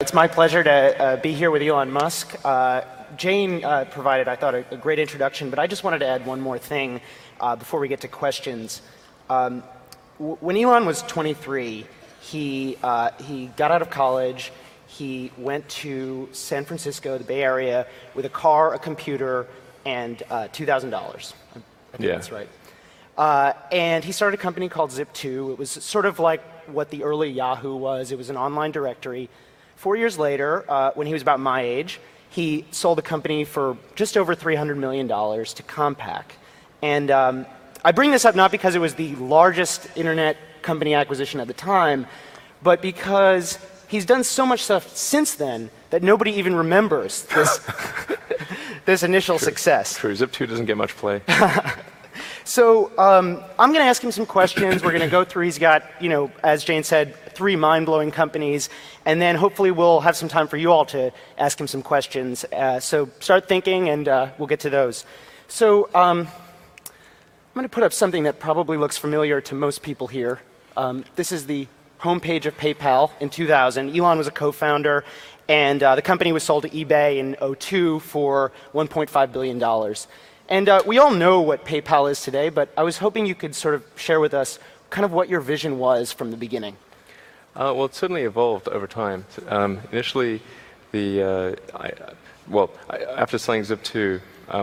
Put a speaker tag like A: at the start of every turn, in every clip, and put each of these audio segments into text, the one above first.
A: It's my pleasure to be here with Elon Musk. Jane provided, I thought, a great introduction, but I just wanted to add one more thing before we get to questions. When Elon was 23, he got out of college. He went to San Francisco, the Bay Area, with a car, a computer, and $2,000. I think that's right. And he started a company called Zip2. It was sort of like what the early Yahoo was. It was an online directory. 4 years later, when he was about my age, he sold the company for just over $300 million to Compaq. And I bring this up not because it was the largest internet company acquisition at the time, but because he's done so much stuff since then that nobody even remembers this initial success.
B: True, Zip2 doesn't get much play.
A: So I'm going to ask him some questions. We're going to go through. He's got, as Jane said, 3 mind-blowing companies, and then hopefully we'll have some time for you all to ask him some questions. So start thinking, and we'll get to those. So I'm going to put up something that probably looks familiar to most people here. This is the homepage of PayPal in 2000. Elon was a co-founder, and the company was sold to eBay in 2002 for $1.5 billion. And we all know what PayPal is today, but I was hoping you could sort of share with us kind of what your vision was from the beginning.
B: Well, it certainly evolved over time. Initially, after selling Zip2, I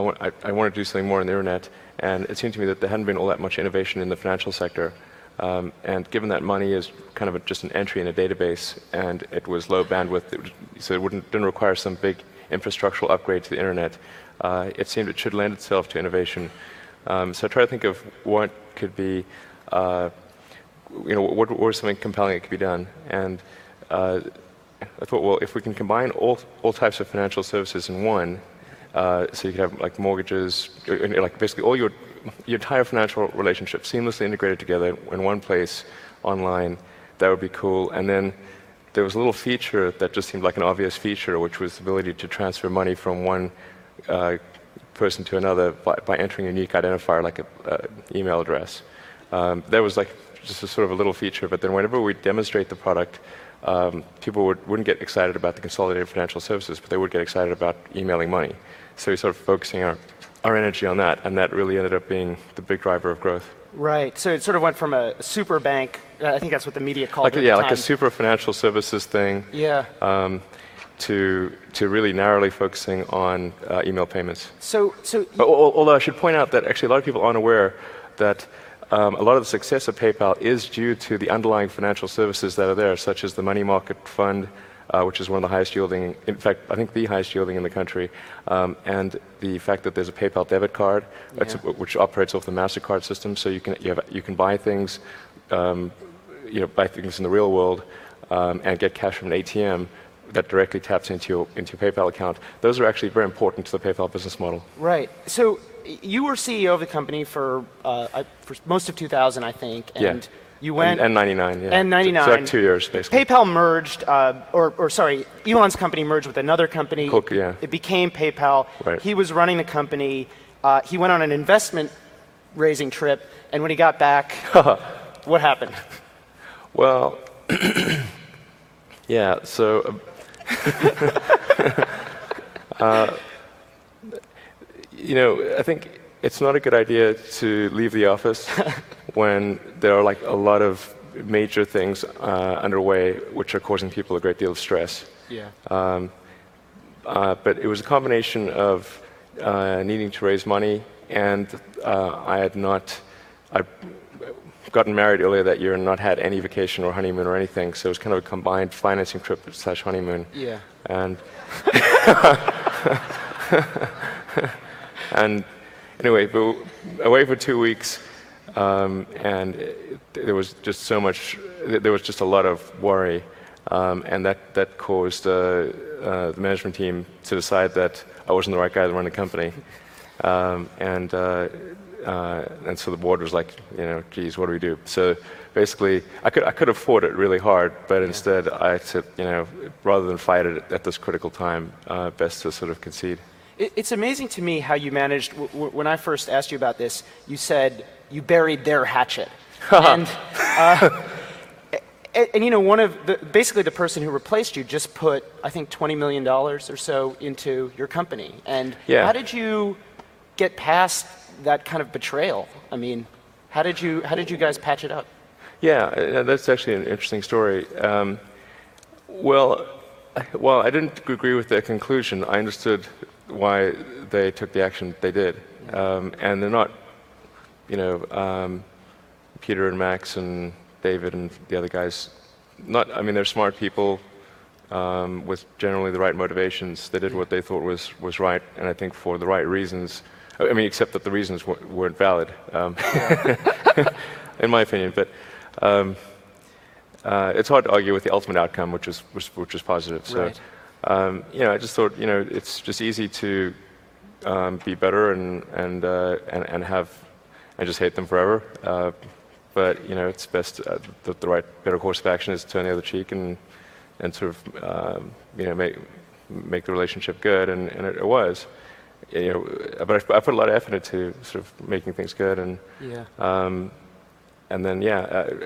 B: wanted to do something more on the internet, and it seemed to me that there hadn't been all that much innovation in the financial sector. And given that money is kind of just an entry in a database, and it was low bandwidth, so it didn't require some big infrastructural upgrade to the internet, it seemed it should lend itself to innovation. So I tried to think of what could be, what was something compelling that could be done. And I thought, well, if we can combine all types of financial services in one, so you could have like mortgages, like basically all your entire financial relationship seamlessly integrated together in one place online, that would be cool. And then there was a little feature that just seemed like an obvious feature, which was the ability to transfer money from one person to another by entering a unique identifier like an email address. That was like just a sort of a little feature, but then whenever we demonstrate the product, people wouldn't get excited about the consolidated financial services, but they would get excited about emailing money. So we started focusing our energy on that, and that really ended up being the big driver of growth.
A: Right. So it sort of went from a super bank, I think that's what the media called it at the
B: yeah,
A: time.
B: like a super financial services thing.
A: Yeah.
B: To really narrowly focusing on email payments.
A: Although
B: I should point out that actually a lot of people aren't aware that a lot of the success of PayPal is due to the underlying financial services that are there, such as the money market fund, which is one of the highest yielding, in fact, I think the highest yielding in the country, and the fact that there's a PayPal debit card, which operates off the MasterCard system, so you can buy things, buy things in the real world, and get cash from an ATM that directly taps into your PayPal account. Those are actually very important to the PayPal business model.
A: Right. So you were CEO of the company for most of 2000, I think, and you went...
B: And 99, yeah.
A: And 99.
B: So like 2 years, basically.
A: PayPal merged, Elon's company merged with another company.
B: Cool, yeah.
A: It became PayPal.
B: Right.
A: He was running the company. He went on an investment raising trip, and when he got back, what happened?
B: Well, yeah, so... I think it's not a good idea to leave the office when there are like a lot of major things underway which are causing people a great deal of stress.
A: Yeah.
B: But it was a combination of needing to raise money, and I'd gotten married earlier that year and not had any vacation or honeymoon or anything, so it was kind of a combined financing trip / honeymoon.
A: Yeah.
B: And anyway, but away for 2 weeks, and there was just so much. There was just a lot of worry, and that caused the management team to decide that I wasn't the right guy to run the company, and so the board was like, geez, what do we do? So basically, I could have fought it really hard, but instead I said, rather than fight it at this critical time, best to sort of concede.
A: It's amazing to me how you managed, when I first asked you about this, you said you buried their hatchet. And you know, basically the person who replaced you just put, I think, $20 million or so into your company. And
B: Yeah.
A: how did you get past that kind of betrayal? I mean, how did you guys patch it up?
B: Yeah, that's actually an interesting story. Well, while I didn't agree with their conclusion, I understood why they took the action they did. And they're not, you know, Peter and Max and David and the other guys, I mean, they're smart people with generally the right motivations. They did what they thought was right, and I think for the right reasons. I mean, except that the reasons weren't valid, in my opinion. But it's hard to argue with the ultimate outcome, which was positive. So,
A: Right.
B: you know, I just thought, you know, it's just easy to be better and just hate them forever. But you know, it's best the better course of action is to turn the other cheek and sort of you know, make the relationship good, and it was. You know, but I put a lot of effort into sort of making things good, and then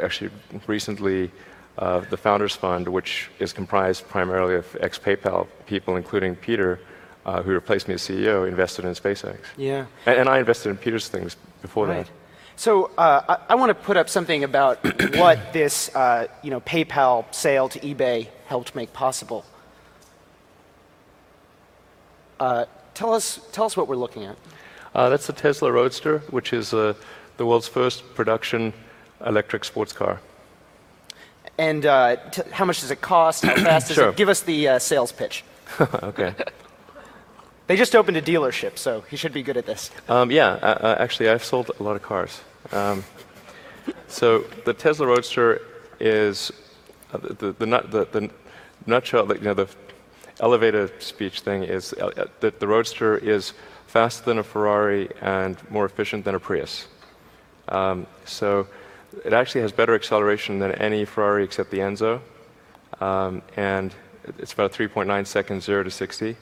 B: actually recently the Founders Fund, which is comprised primarily of ex-PayPal people, including Peter, who replaced me as CEO, invested in SpaceX.
A: Yeah.
B: And I invested in Peter's things before
A: Right.
B: that.
A: So I want to put up something about what this you know, PayPal sale to eBay helped make possible. Tell us what we're looking at.
B: That's the Tesla Roadster, which is the world's first production electric sports car.
A: And how much does it cost? How fast is
B: Sure.
A: it? Give us the sales pitch.
B: Okay.
A: They just opened a dealership, so he should be good at this.
B: Actually, I've sold a lot of cars. So the Tesla Roadster is the nutshell. You know, the elevator speech thing is that the Roadster is faster than a Ferrari and more efficient than a Prius. So it actually has better acceleration than any Ferrari except the Enzo, and it's about 3.9 seconds 0 to 60.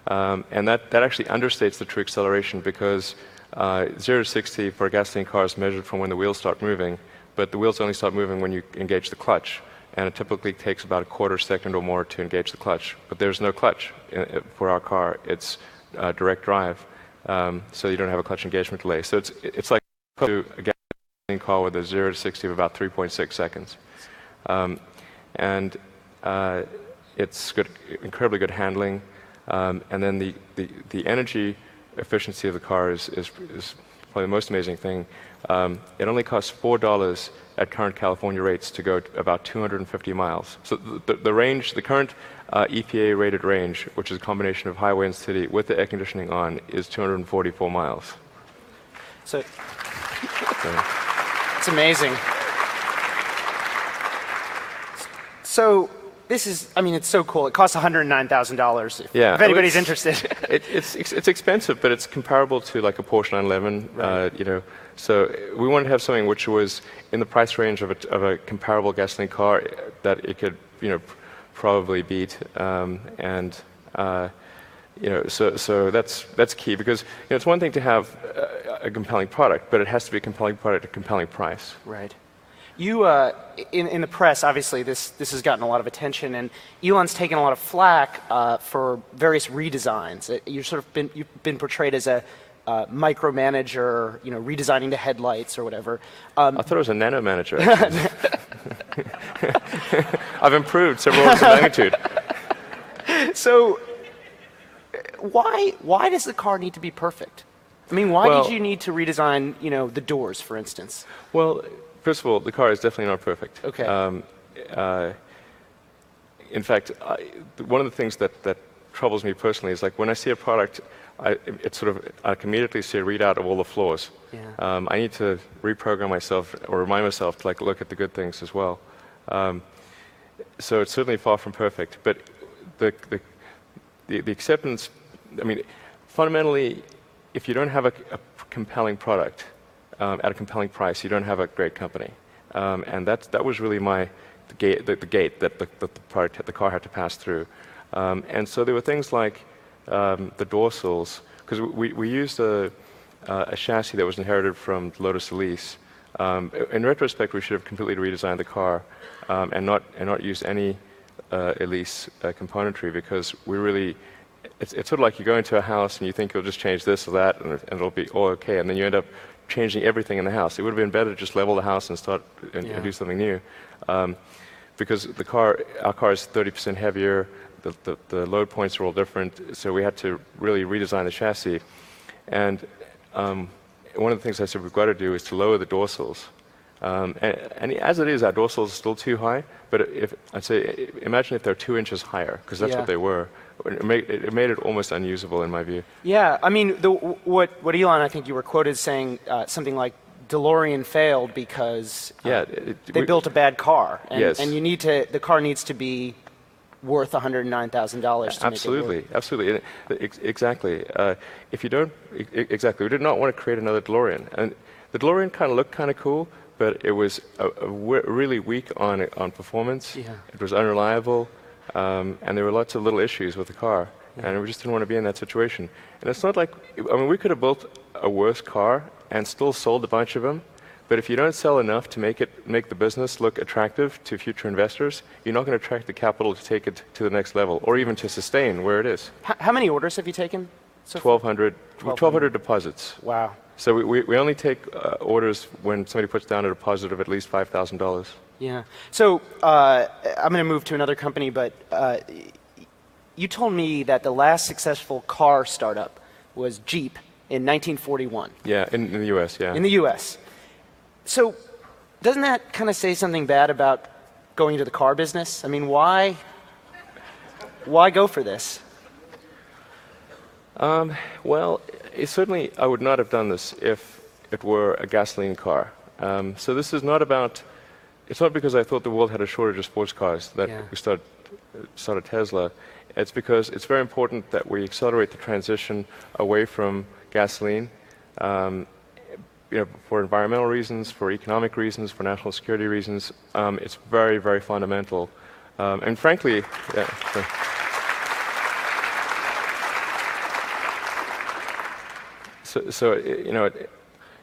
B: And that actually understates the true acceleration, because 0 to 60 for a gasoline car is measured from when the wheels start moving, but the wheels only start moving when you engage the clutch, and it typically takes about a quarter second or more to engage the clutch. But there's no clutch for our car. It's direct drive, so you don't have a clutch engagement delay. So it's like a gasoline car with a 0 to 60 of about 3.6 seconds. And it's incredibly good handling. And then the energy efficiency of the car is probably the most amazing thing. It only costs $4 at current California rates to go about 250 miles. So the range, the current EPA rated range, which is a combination of highway and city with the air conditioning on, is 244 miles.
A: So it's amazing. So this is, I mean, it's so cool. It costs $109,000 if anybody's interested.
B: It's expensive, but it's comparable to like a Porsche 911.
A: Right.
B: You know, so we wanted to have something which was in the price range of a comparable gasoline car that it could, you know, probably beat. You know, so that's key, because, you know, it's one thing to have a compelling product, but it has to be a compelling product at a compelling price.
A: Right. You, in the press, obviously, this has gotten a lot of attention, and Elon's taken a lot of flack for various redesigns. You've been portrayed as a micromanager, you know, redesigning the headlights or whatever.
B: I thought it was a nano manager. I've improved several orders of magnitude.
A: So, why does the car need to be perfect? I mean, why did you need to redesign, you know, the doors, for instance?
B: Well, first of all, the car is definitely not perfect.
A: Okay.
B: In fact, one of the things that troubles me personally is, like, when I see a product, I can immediately see a readout of all the flaws.
A: Yeah.
B: I need to reprogram myself or remind myself to, like, look at the good things as well. So it's certainly far from perfect, but the acceptance. I mean, fundamentally, if you don't have a compelling product at a compelling price, you don't have a great company. And that was really the gate that the car had to pass through. And so there were things like the door sills, because we used a chassis that was inherited from Lotus Elise, In retrospect, we should have completely redesigned the car and not use any Elise componentry, because we really, it's sort of like you go into a house and you think you'll just change this or that and it'll be all okay, and then you end up changing everything in the house. It would have been better to just level the house and start and do something new, because our car is 30% heavier. The load points are all different, so we had to really redesign the chassis. And one of the things I said we've got to do is to lower the dorsals. And as it is, our dorsals are still too high, but I'd say, imagine if they're 2 inches higher, because that's what they were. It made it almost unusable in my view.
A: Yeah, I mean, what Elon, I think you were quoted saying something like, DeLorean failed because they built a bad car, and, and the car needs to be worth $109,000
B: Absolutely, absolutely, exactly. If you don't, exactly, we did not want to create another DeLorean, and the DeLorean kind of looked kind of cool, but it was really weak on performance. It was unreliable, and there were lots of little issues with the car, and we just didn't want to be in that situation. And it's not like, I mean, we could have built a worse car and still sold a bunch of them, but if you don't sell enough to make the business look attractive to future investors, you're not going to attract the capital to take it to the next level, or even to sustain where it is.
A: How many orders have you taken? So
B: 1,200 deposits.
A: Wow.
B: So we only take orders when somebody puts down a deposit of at least $5,000.
A: Yeah. So I'm going to move to another company, but you told me that the last successful car startup was Jeep in 1941.
B: Yeah, in the U.S., yeah.
A: In the U.S. So doesn't that kind of say something bad about going into the car business? I mean, why go for this?
B: Well, certainly I would not have done this if it were a gasoline car. So this is not about, it's not because I thought the world had a shortage of sports cars that we started Tesla. It's because it's very important that we accelerate the transition away from gasoline, for environmental reasons, for economic reasons, for national security reasons. It's very, very fundamental. And frankly,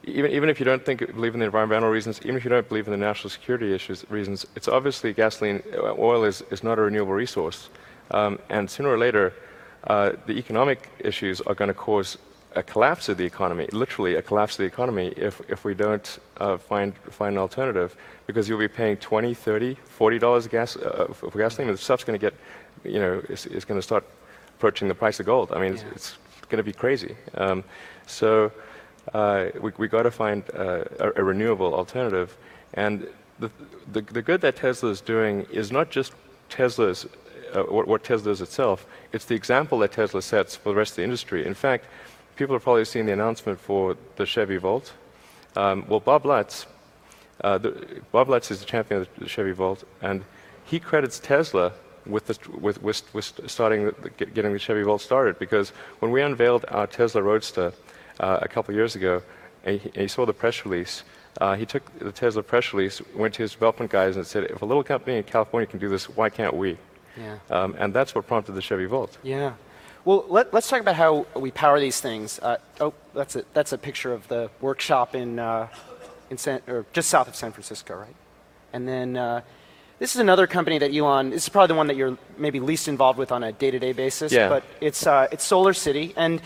B: even if you don't believe in the environmental reasons, even if you don't believe in the national security reasons, it's obviously gasoline, oil is not a renewable resource. And sooner or later, the economic issues are going to cause a collapse of the economy, literally a collapse of the economy, if we don't find an alternative, because you'll be paying $20, $30, $40 for gasoline, and the stuff's going to get, it's going to start approaching the price of gold. I mean, it's going to be crazy. So we got to find a renewable alternative, and the good that Tesla is doing is not just Tesla's what Tesla is itself. It's the example that Tesla sets for the rest of the industry. In fact, people have probably seen the announcement for the Chevy Volt. Well, Bob Lutz is the champion of the Chevy Volt, and he credits Tesla with starting getting the Chevy Volt started, because when we unveiled our Tesla Roadster a couple of years ago, and he saw the press release, he took the Tesla press release, went to his development guys and said, if a little company in California can do this, why can't we? And that's what prompted the Chevy Volt. Yeah.
A: Well, let's talk about how we power these things. That's a picture of the workshop or just south of San Francisco, right? And then this is another company that Elon, this is probably the one that you're maybe least involved with on a day-to-day basis, but it's Solar City. And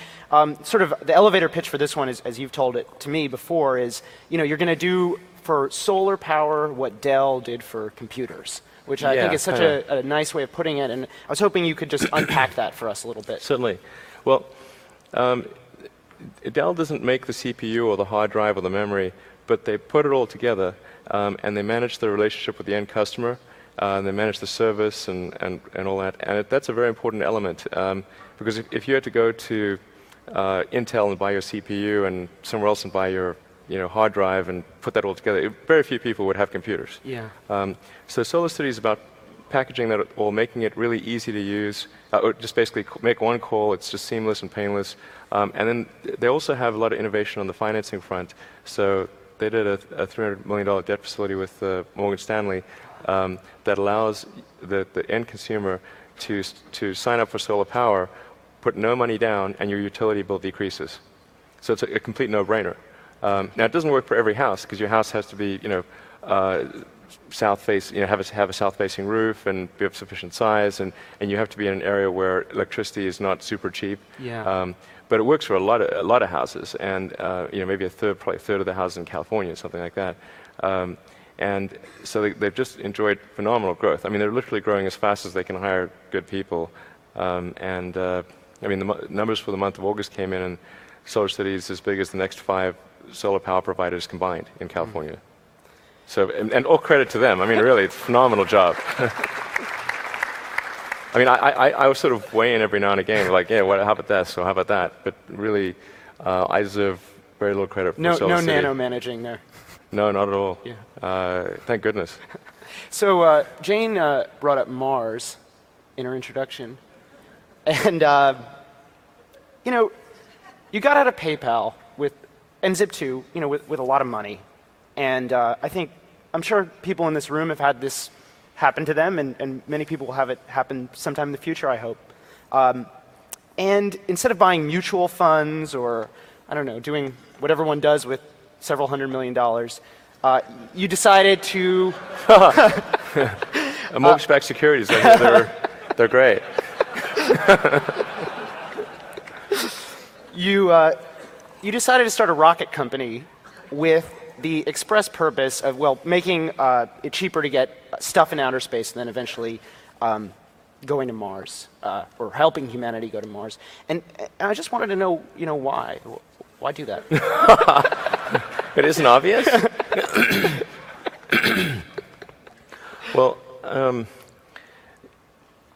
A: sort of the elevator pitch for this one is, as you've told it to me before, is you're going to do for solar power what Dell did for computers, which I think is such a nice way of putting it. And I was hoping you could just unpack that for us a little bit.
B: Certainly. Well, Dell doesn't make the CPU or the hard drive or the memory, but they put it all together, and they manage the relationship with the end customer, and they manage the service and all that. And that's a very important element, because if you had to go to Intel and buy your CPU and somewhere else and buy your hard drive and put that all together, very few people would have computers. So Solar City is about packaging that all, making it really easy to use, or just basically make one call, it's just seamless and painless. And then they also have a lot of innovation on the financing front. So they did a $300 million debt facility with Morgan Stanley that allows the end consumer to sign up for solar power, put no money down, and your utility bill decreases. So it's a complete no-brainer. Now, it doesn't work for every house because your house has to be, south face, have a south-facing roof and be of sufficient size, and you have to be in an area where electricity is not super cheap.
A: Yeah.
B: But it works for a lot of houses, and maybe probably a third of the houses in California, something like that. And so they've just enjoyed phenomenal growth. I mean, they're literally growing as fast as they can hire good people. The numbers for the month of August came in, and SolarCity is as big as the next 5 solar power providers combined in California. So, and all credit to them. I mean, really, it's a phenomenal job. I mean, I was sort of weigh in every now and again, like, yeah, how about this, or how about that? But really, I deserve very little credit for SolarCity.
A: No nano managing there.
B: No, not at all.
A: Yeah.
B: Thank goodness.
A: So Jane brought up Mars in her introduction, and you got out of PayPal and Zip2, with a lot of money, and I'm sure people in this room have had this happen to them, and many people will have it happen sometime in the future, I hope. And instead of buying mutual funds or, I don't know, doing what one does with several $100 million, you decided to...
B: Mortgage-backed securities, they're great.
A: You decided to start a rocket company with the express purpose of, making it cheaper to get stuff in outer space and then eventually going to Mars, or helping humanity go to Mars. And I just wanted to know, why? Why do that?
B: It isn't obvious? Well,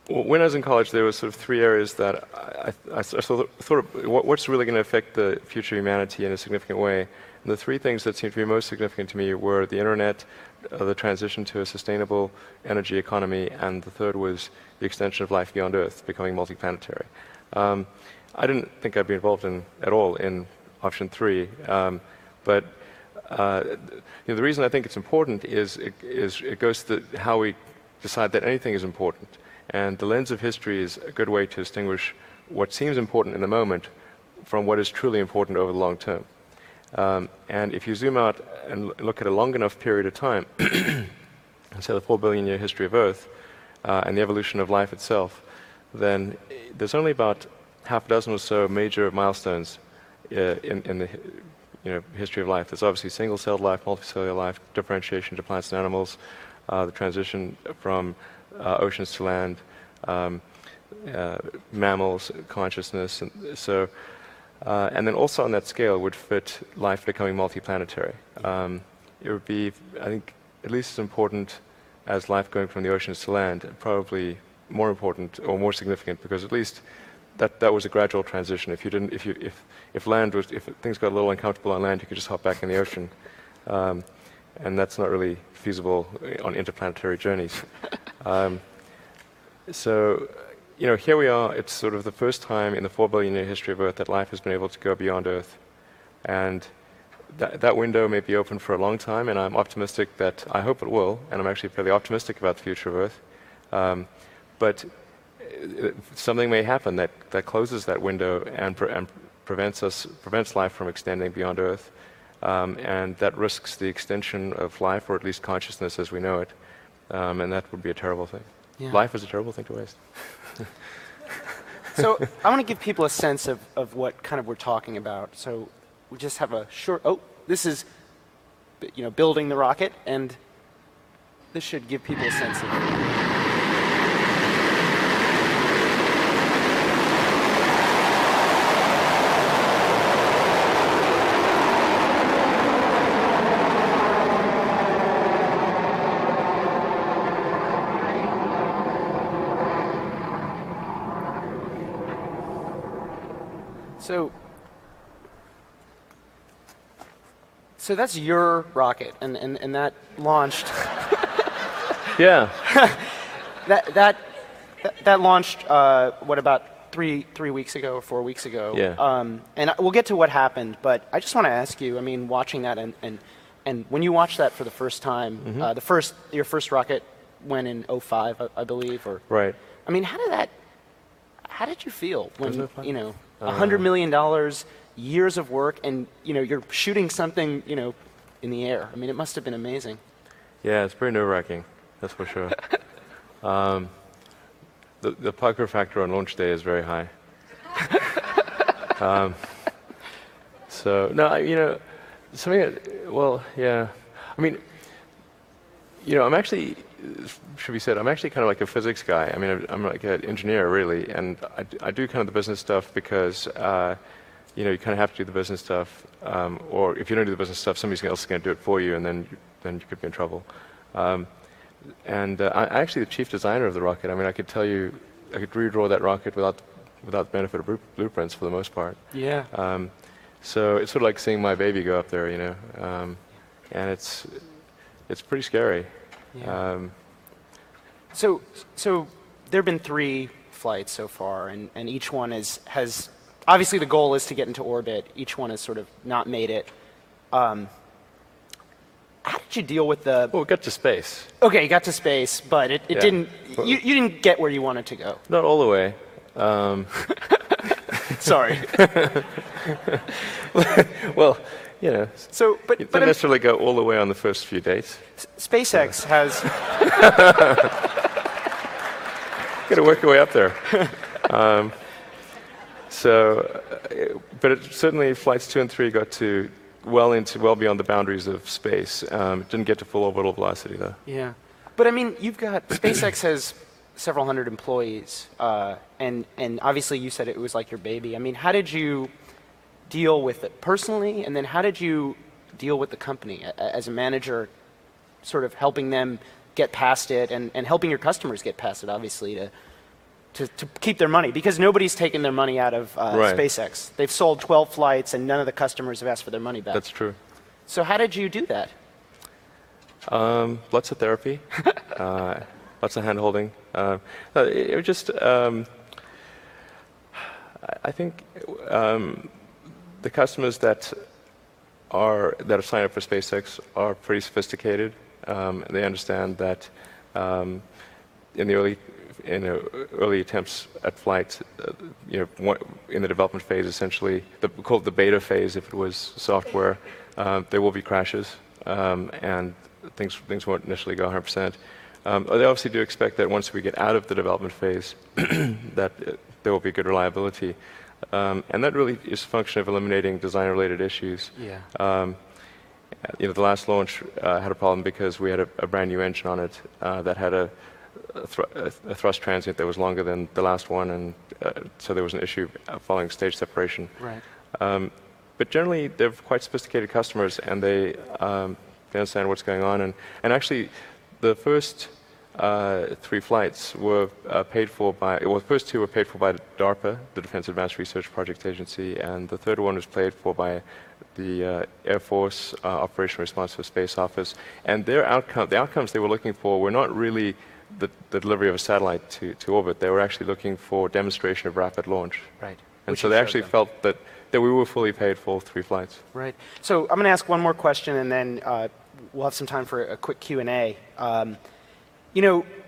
B: when I was in college, there were sort of 3 areas that I thought of what's really going to affect the future of humanity in a significant way. And the 3 things that seemed to be most significant to me were the internet, the transition to a sustainable energy economy, and the third was the extension of life beyond Earth, becoming multiplanetary. I didn't think I'd be involved at all in option 3, but the reason I think it's important is it goes to how we decide that anything is important. And the lens of history is a good way to distinguish what seems important in the moment from what is truly important over the long term. And if you zoom out and look at a long enough period of time, say the 4 billion year history of Earth, and the evolution of life itself, then there's only about half a dozen or so major milestones in the history of life. There's obviously single-celled life, multicellular life, differentiation to plants and animals, the transition from oceans to land, mammals, consciousness, and then also on that scale would fit life becoming multiplanetary. It would be, I think, at least as important as life going from the oceans to land, probably more important or more significant, because at least that was a gradual transition. If things got a little uncomfortable on land, you could just hop back in the ocean, and that's not really feasible on interplanetary journeys. So, here we are. It's sort of the first time in the 4 billion year history of Earth that life has been able to go beyond Earth, and that window may be open for a long time. And I'm optimistic that I hope it will, and I'm actually fairly optimistic about the future of Earth. But something may happen that closes that window and prevents life from extending beyond Earth, and that risks the extension of life, or at least consciousness as we know it, and that would be a terrible thing. Yeah. Life is a terrible thing to waste.
A: So I want to give people a sense of what kind of we're talking about. So we just have a short, this is, building the rocket, and this should give people a sense of So that's your rocket, and that launched.
B: Yeah.
A: that launched. What, about 3 weeks ago or 4 weeks ago?
B: Yeah.
A: And we'll get to what happened, but I just want to ask you. I mean, watching that and when you watched that for the first time, mm-hmm. Your first rocket went in 2005, I believe, or
B: right.
A: I mean, how did you feel when $100 million years of work, and you're shooting something in the air. I mean, it must have been amazing.
B: Yeah, it's pretty nerve-wracking, that's for sure. The pucker factor on launch day is very high. So no, something. Well, yeah. I mean, I'm actually, should be said, I'm actually kind of like a physics guy. I mean, I'm like an engineer really, and I do kind of the business stuff because you kind of have to do the business stuff, or if you don't do the business stuff, somebody else is going to do it for you, and then you could be in trouble. I'm actually the chief designer of the rocket. I mean, I could tell you, I could redraw that rocket without the benefit of blueprints for the most part.
A: Yeah.
B: So it's sort of like seeing my baby go up there, and it's pretty scary.
A: Yeah. So there have been 3 flights so far, and each one has obviously the goal is to get into orbit. Each one has sort of not made it. How did you deal with the?
B: Well, we got to space.
A: Okay, you got to space, but it
B: Yeah.
A: didn't. You didn't get where you wanted to go.
B: Not all the way.
A: Sorry.
B: Well,
A: So,
B: you don't necessarily go all the way on the first few dates.
A: SpaceX has.
B: Got to work your way up there. But it certainly flights 2 and 3 got to well beyond the boundaries of space. Didn't get to full orbital velocity though.
A: Yeah, but I mean, you've got SpaceX has several hundred employees, and obviously you said it was like your baby. I mean, how did you deal with it personally, and then how did you deal with the company as a manager, sort of helping them get past it and helping your customers get past it, obviously, to keep their money, because nobody's taken their money out of
B: Right.
A: SpaceX. They've sold 12 flights and none of the customers have asked for their money back.
B: That's true.
A: So how did you do that?
B: Lots of therapy, lots of hand-holding. It was just, I think the customers that have signed up for SpaceX are pretty sophisticated. They understand that in the early attempts at flight, in the development phase, essentially, we call it the beta phase if it was software, there will be crashes, and things won't initially go 100%. They obviously do expect that once we get out of the development phase, that there will be good reliability. And that really is a function of eliminating design-related issues.
A: Yeah.
B: The last launch had a problem because we had a brand new engine on it that had a thrust transient that was longer than the last one, and so there was an issue following stage separation.
A: Right.
B: But generally, they're quite sophisticated customers, and they understand what's going on. And actually, the first 3 flights were paid for by, well, the first 2 were paid for by DARPA, the Defense Advanced Research Project Agency, and the third one was paid for by the Air Force Operational Responsive Space Office. And the outcomes they were looking for were not really the delivery of a satellite to orbit. They were actually looking for demonstration of rapid launch.
A: Right.
B: And
A: Which
B: so
A: you
B: they
A: showed
B: actually
A: them.
B: felt that we were fully paid for 3 flights.
A: Right. So I'm going to ask one more question, and then we'll have some time for a quick Q&A.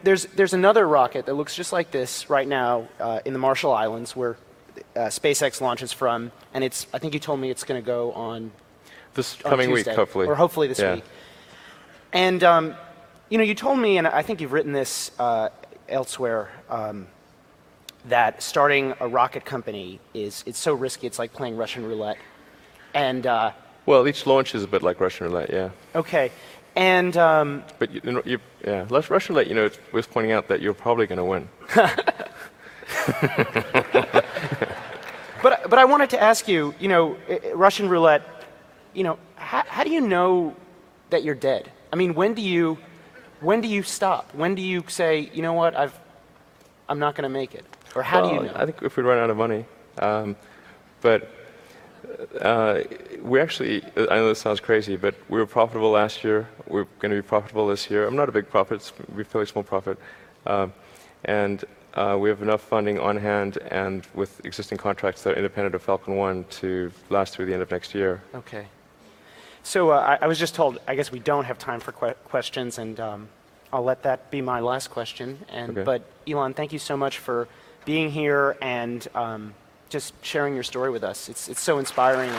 A: There's another rocket that looks just like this right now in the Marshall Islands, where SpaceX launches from, and I think you told me it's going to go on
B: This coming week,
A: Tuesday,
B: hopefully.
A: or hopefully this week. And you told me, and I think you've written this elsewhere, that starting a rocket company it's so risky. It's like playing Russian roulette. And
B: Well, each launch is a bit like Russian roulette, yeah.
A: okay, and
B: But Russian roulette, it's worth pointing out that you're probably going to win.
A: but I wanted to ask you, Russian roulette, how do you know that you're dead? I mean, when do you stop? When do you say, you know what, I'm not going to make it? Or how do you know?
B: I think if we run out of money. But we actually, I know this sounds crazy, but we were profitable last year. We're going to be profitable this year. I'm not a big profit, we're a fairly small profit. And we have enough funding on hand and with existing contracts that are independent of Falcon 1 to last through the end of next year.
A: Okay. So I was just told, I guess we don't have time for questions, and I'll let that be my last question.
B: Okay.
A: But Elon, thank you so much for being here and just sharing your story with us. It's so inspiring.